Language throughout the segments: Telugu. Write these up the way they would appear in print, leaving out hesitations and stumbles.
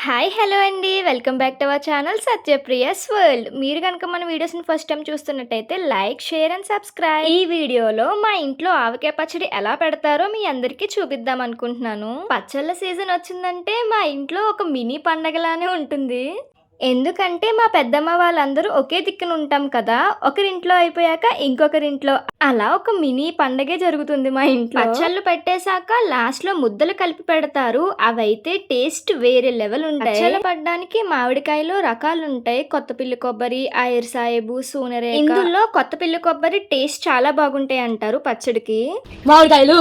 హాయ్ హలో అండి. Welcome back to our channel Satyapriya's World. మీరు కనుక మన వీడియోస్ని ఫస్ట్ టైం చూస్తున్నట్టయితే లైక్, షేర్ అండ్ సబ్స్క్రైబ్. ఈ వీడియోలో మా ఇంట్లో ఆవకాయ పచ్చడి ఎలా పెడతారో మీ అందరికీ చూపిద్దాం అనుకుంటున్నాను. పచ్చళ్ళ సీజన్ వచ్చిందంటే మా ఇంట్లో ఒక మినీ పండగలానే ఉంటుంది. ఎందుకంటే మా పెద్దమ్మ వాళ్ళందరూ ఒకే దిక్కున ఉంటాం కదా, ఒకరింట్లో అయిపోయాక ఇంకొకరింట్లో అలా ఒక మినీ పండగే జరుగుతుంది మా ఇంట్లో. పచ్చళ్ళు పెట్టేశాక లాస్ట్ లో ముద్దలు కలిపి పెడతారు. అవైతే టేస్ట్ వేరే లెవెల్ ఉంటాయి. పచ్చళ్ళు పడ్డానికి మామిడికాయలో రకాలు ఉంటాయి. కొత్త పిల్లి కొబ్బరి, ఐర్ సాయేబు, సూనెరేక. ఇందులో కొత్త పిల్లి కొబ్బరి టేస్ట్ చాలా బాగుంటాయి అంటారు పచ్చడికి. మామిడికాయలు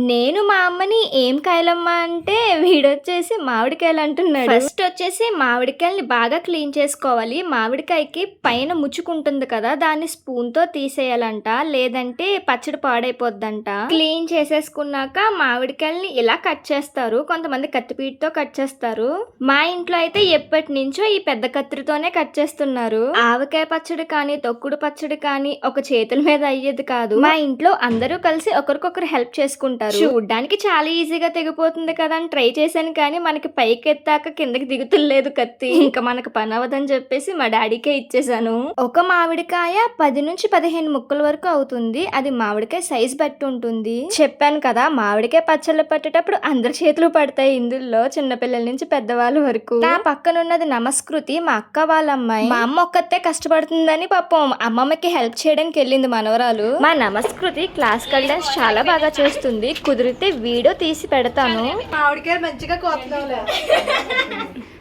నేను మా అమ్మని ఏం కాయలమ్మా అంటే వీడొచ్చేసి మామిడికాయలు అంటున్నాడు. ఫస్ట్ వచ్చేసి మామిడికాయల్ని బాగా క్లీన్ చేసుకోవాలి. మామిడికాయకి పైన ముచ్చుకుంటుంది కదా, దాన్ని స్పూన్ తో తీసేయాలంట, లేదంటే పచ్చడి పాడైపోద్దంట. క్లీన్ చేసేసుకున్నాక మామిడికాయల్ని ఇలా కట్ చేస్తారు. కొంతమంది కత్తిపీటతో కట్ చేస్తారు. మా ఇంట్లో అయితే ఎప్పటి నుంచో ఈ పెద్ద కత్తిరితోనే కట్ చేస్తున్నారు. ఆవకాయ పచ్చడి కానీ తొక్కుడు పచ్చడి కానీ ఒక చేతుల మీద అయ్యేది కాదు. మా ఇంట్లో అందరూ కలిసి ఒకరికొకరు హెల్ప్ చేసుకుంటారు. చూడ్డానికి చాలా ఈజీగా తెగిపోతుంది కదా అని ట్రై చేశాను, కానీ మనకి పైకి ఎత్తాక కిందకి దిగుతులేదు కత్తి. ఇంకా మనకు పని అవ్వదని చెప్పేసి మా డాడీకే ఇచ్చేసాను. ఒక మామిడికాయ 10 నుంచి 15 ముక్కల వరకు అవుతుంది. అది మామిడికాయ సైజ్ బట్టి ఉంటుంది. చెప్పాను కదా, మామిడికాయ పచ్చళ్ళు పట్టేటప్పుడు అందరి చేతులు పడతాయి. ఇందులో చిన్నపిల్లల నుంచి పెద్దవాళ్ళ వరకు. నా పక్కన ఉన్నది నమస్కృతి, మా అక్క వాళ్ళ అమ్మాయి. మా అమ్మ ఒక్కతే కష్టపడుతుందని పాపం అమ్మమ్మకి హెల్ప్ చేయడానికి వెళ్ళింది మనవరాలు. మా నమస్కృతి క్లాసికల్ డాన్స్ చాలా బాగా చేస్తుంది. కుదిరితే వీడియో తీసి పెడతాను. మామిడికాయలు మంచిగా కోతున్నావులే,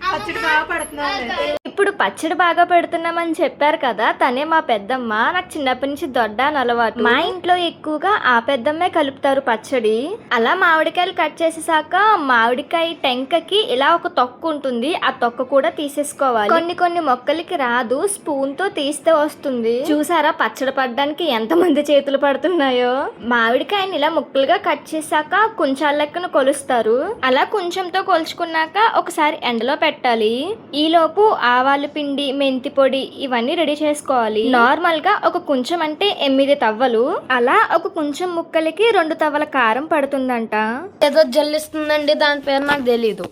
పచ్చడి బాగా పడుతున్నావులే. ఇప్పుడు పచ్చడి బాగా పెడుతున్నామని చెప్పారు కదా, తనే మా పెద్దమ్మ. నాకు చిన్నప్పటి నుంచి దొడ్డ అని అలవాటు. మా ఇంట్లో ఎక్కువగా ఆ పెద్దమ్మే కలుపుతారు పచ్చడి. అలా మామిడికాయలు కట్ చేసేసాక మామిడికాయ టెంకకి ఇలా ఒక తొక్క ఉంటుంది. ఆ తొక్క కూడా తీసేసుకోవాలి. కొన్ని మొక్కలకి రాదు, స్పూన్ తో తీస్తే వస్తుంది. చూసారా పచ్చడి పడడానికి ఎంత మంది చేతులు పడుతున్నాయో. మామిడికాయని ఇలా ముక్కలుగా కట్ చేసాక కొంచెం లెక్కన కొలుస్తారు. అలా కొంచెంతో కొలుచుకున్నాక ఒకసారి ఎండలో పెట్టాలి. ఈలోపు ఆవాల పిండి, మెంతి పొడి ఇవన్నీ రెడీ చేసుకోవాలి. నార్మల్ గా ఒక కొంచెం అంటే 8 తవ్వలు. అలా ఒక కొంచెం ముక్కలకి 2 తవ్వల కారం పడుతుందంట. ఏదో జల్లిస్తుందండి, దాని పేరు నాకు తెలీదు.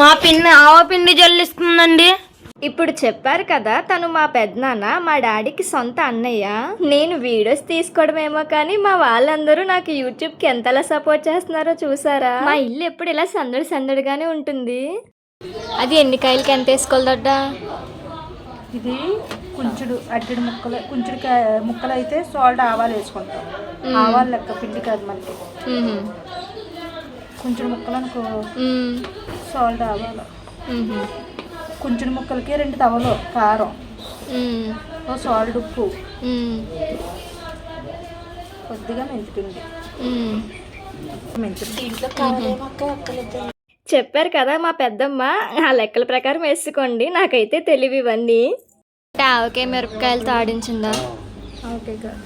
మా పిన్ని ఆవ పిండి జల్లిస్తుందండి. ఇప్పుడు చెప్పారు కదా, తను మా పెద్దనాన్న, మా డాడీకి సొంత అన్నయ్య. నేను వీడియోస్ తీసుకోవడమేమో కానీ మా వాళ్ళందరూ నాకు యూట్యూబ్ కి ఎంతలా సపోర్ట్ చేస్తున్నారో చూసారా. మా ఇల్లు ఎప్పుడు ఇలా సందడి సందడిగానే ఉంటుంది. అది ఎన్ని కాయలకి ఎంత వేసుకోవాలడ్డా? ఇది కుంచుడు అడ్డడి ముక్కలు, కుంచుడు ముక్కలు అయితే సాల్ట్ ఆవాలు వేసుకుంటాం. ఆవాలు లెక్క పిండి కాదు మనకి. కుంచుడు ముక్కలు అనుకో సాల్ట్ ఆవాలు. కుంచుడు ముక్కలకి 2 తవలు కారం, ఓ సాల్ట్ ఉప్పు, కొద్దిగా మెంతిపిండి. చెప్పారు కదా మా పెద్దమ్మ, ఆ లెక్కల ప్రకారం వేసుకోండి. నాకైతే తెలివి ఇవన్నీ. ఆవకాయ మిరపకాయలతో ఆడించిందా? ఓకే కాదు,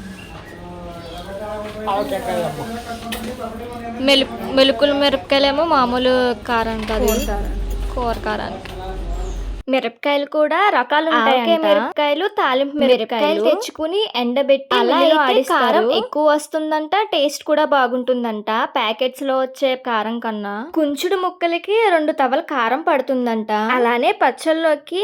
మెలుకులు మిరపకాయలేమో మామూలు కారం కాదు, కూర కారానికి. మిరపకాయలు కూడా రకాలు ఉంటాయి. మిరపకాయలు, తాలింపు మిరపకాయలు తెచ్చుకుని ఎండబెట్టి అలా కారం ఎక్కువ వస్తుందంట, టేస్ట్ కూడా బాగుంటుందంట ప్యాకెట్స్ లో వచ్చే కారం కన్నా. కుంచుడు ముక్కలకి 2 తవల కారం పడుతుందంట. అలానే పచ్చళ్ళలోకి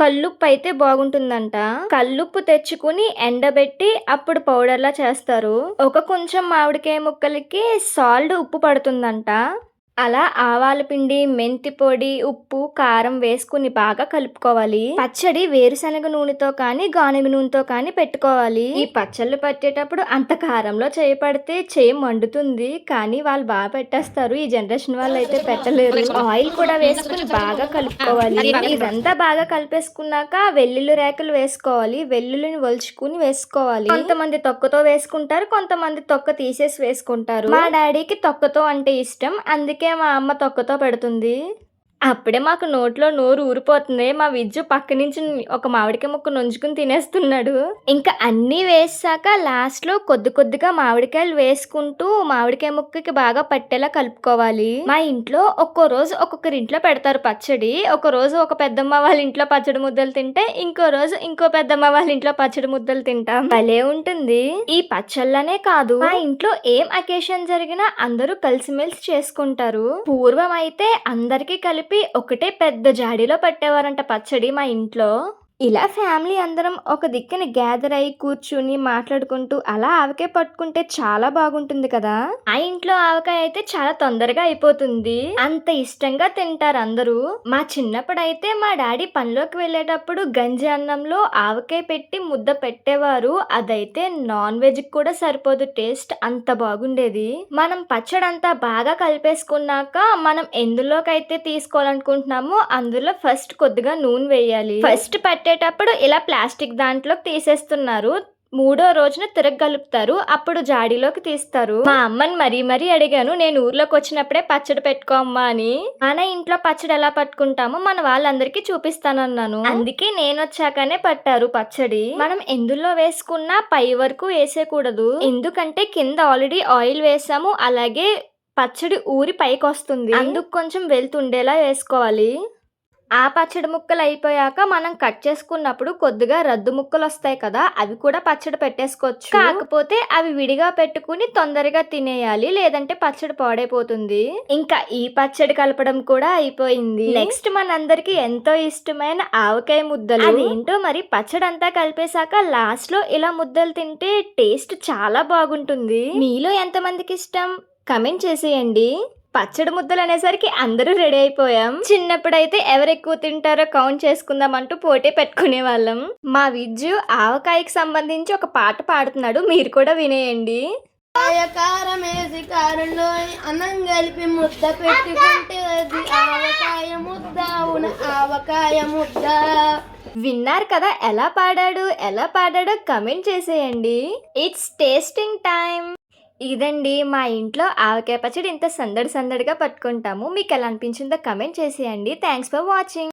కల్లుప్పు అయితే బాగుంటుందంట. కల్లుప్పు తెచ్చుకుని ఎండబెట్టి అప్పుడు పౌడర్ లా చేస్తారు. ఒక కొంచెం మామిడికాయ ముక్కలకి సాల్ట్ ఉప్పు పడుతుందంట. అలా ఆవాల పిండి, మెంతి పొడి, ఉప్పు, కారం వేసుకుని బాగా కలుపుకోవాలి. పచ్చడి వేరుశనగ నూనెతో కానీ గానుగ నూనెతో కానీ పెట్టుకోవాలి. ఈ పచ్చళ్ళు పట్టేటప్పుడు అంత కారంలో చేయి పడితే చేయి మండుతుంది, కానీ వాళ్ళు బాగా పెట్టేస్తారు. ఈ జనరేషన్ వాళ్ళు అయితే పెట్టలేరు. ఆయిల్ కూడా వేసుకుని బాగా కలుపుకోవాలి. ఇదంతా బాగా కలిపేసుకున్నాక వెల్లుల్లి రేకలు వేసుకోవాలి. వెల్లుల్లిని ఒలుచుకుని వేసుకోవాలి. కొంతమంది తొక్కతో వేసుకుంటారు, కొంతమంది తొక్క తీసేసి వేసుకుంటారు. మా డాడీకి తొక్కతో అంటే ఇష్టం, అందుకే మా అమ్మ తొక్కతో పెడుతుంది. అప్పుడే మాకు నోట్లో నోరు ఊరిపోతుంది. మా విజ్జు పక్క నుంచి ఒక మామిడికాయ ముక్క నుంచుకుని తినేస్తున్నాడు. ఇంకా అన్నీ వేసాక లాస్ట్లో కొద్ది కొద్దిగా మామిడికాయలు వేసుకుంటూ మామిడికాయ ముక్కకి బాగా పట్టేలా కలుపుకోవాలి. మా ఇంట్లో ఒక్కో రోజు ఒక్కొక్కరి ఇంట్లో పెడతారు పచ్చడి. ఒక రోజు ఒక పెద్దమ్మ వాళ్ళ ఇంట్లో పచ్చడి ముద్దలు తింటే ఇంకో రోజు ఇంకో పెద్దమ్మ వాళ్ళ ఇంట్లో పచ్చడి ముద్దలు తింటాం. భలే ఉంటుంది. ఈ పచ్చళ్ళనే కాదు, మా ఇంట్లో ఏం అకేషన్ జరిగినా అందరూ కలిసిమెలిసి చేసుకుంటారు. పూర్వం అయితే అందరికీ కలిపి ఒకటే పెద్ద జాడీలో పట్టేవారంట పచ్చడి మా ఇంట్లో. ఇలా ఫ్యామిలీ అందరం ఒక దిక్కున గ్యాదర్ అయ్యి కూర్చుని మాట్లాడుకుంటూ అలా ఆవకాయ పట్టుకుంటే చాలా బాగుంటుంది కదా. ఆ ఇంట్లో ఆవకాయ అయితే చాలా తొందరగా అయిపోతుంది. అంత ఇష్టంగా తింటారు అందరూ. మా చిన్నప్పుడైతే మా డాడీ పనిలోకి వెళ్ళేటప్పుడు గంజి అన్నంలో ఆవకాయ పెట్టి ముద్ద పెట్టేవారు. అదైతే నాన్ వెజ్ కూడా సరిపోదు టేస్ట్, అంత బాగుండేది. మనం పచ్చడంతా బాగా కలిపేసుకున్నాక మనం ఎందులోకైతే తీసుకోవాలనుకుంటున్నామో అందులో ఫస్ట్ కొద్దిగా నూనె వేయాలి. ఫస్ట్ పట్టేటప్పుడు ఇలా ప్లాస్టిక్ దాంట్లోకి తీసేస్తున్నారు. మూడో రోజున తిరగలుపుతారు. అప్పుడు జాడీలోకి తీస్తారు. మా అమ్మని మరీ అడిగాను, నేను ఊర్లోకి వచ్చినప్పుడే పచ్చడి పెట్టుకో అమ్మా అని. మన ఇంట్లో పచ్చడి ఎలా పట్టుకుంటామో మన వాళ్ళందరికీ చూపిస్తానన్నాను. అందుకే నేను వచ్చాకనే పట్టారు పచ్చడి. మనం ఎందులో వేసుకున్నా పై వరకు వేసేకూడదు, ఎందుకంటే కింద ఆల్రెడీ ఆయిల్ వేసాము. అలాగే పచ్చడి ఊరి పైకి వస్తుంది, అందుకు కొంచెం వెళ్తుండేలా వేసుకోవాలి. ఆ పచ్చడి ముక్కలు అయిపోయాక మనం కట్ చేసుకున్నప్పుడు కొద్దిగా రద్దు ముక్కలు వస్తాయి కదా, అవి కూడా పచ్చడి పెట్టేసుకోవచ్చు. కాకపోతే అవి విడిగా పెట్టుకుని తొందరగా తినేయాలి, లేదంటే పచ్చడి పాడైపోతుంది. ఇంకా ఈ పచ్చడి కలపడం కూడా అయిపోయింది. నెక్స్ట్ మనందరికి ఎంతో ఇష్టమైన ఆవకాయ ముద్దలు. అదేంటో మరి పచ్చడి అంతా కలిపేశాక లాస్ట్ లో ఇలా ముద్దలు తింటే టేస్ట్ చాలా బాగుంటుంది. మీలో ఎంతమందికి ఇష్టం కమెంట్ చేసేయండి. పచ్చడి ముద్దలు అనేసరికి అందరూ రెడీ అయిపోయాం. చిన్నప్పుడైతే ఎవరు ఎక్కువ తింటారో కౌంట్ చేసుకుందాం అంటూ పోటీ పెట్టుకునే వాళ్ళం. మా విజ్జు ఆవకాయకి సంబంధించి ఒక పాట పాడుతున్నాడు, మీరు కూడా వినేయండి. కారమేసి కారంలో అన్నం కలిపి ముద్ద పెట్టుకుంటే అది ఆవకాయ ముద్ద, ఆవకాయ ముద్ద. విన్నారు కదా ఎలా పాడాడో కమెంట్ చేసేయండి. It's tasting time. ఇదండి మా ఇంట్లో ఆవకాయ పచ్చడి. ఇంత సందడిగా పట్టుకుంటాము. మీకు ఎలా అనిపించిందో కమెంట్ చేసేయండి. Thanks for watching.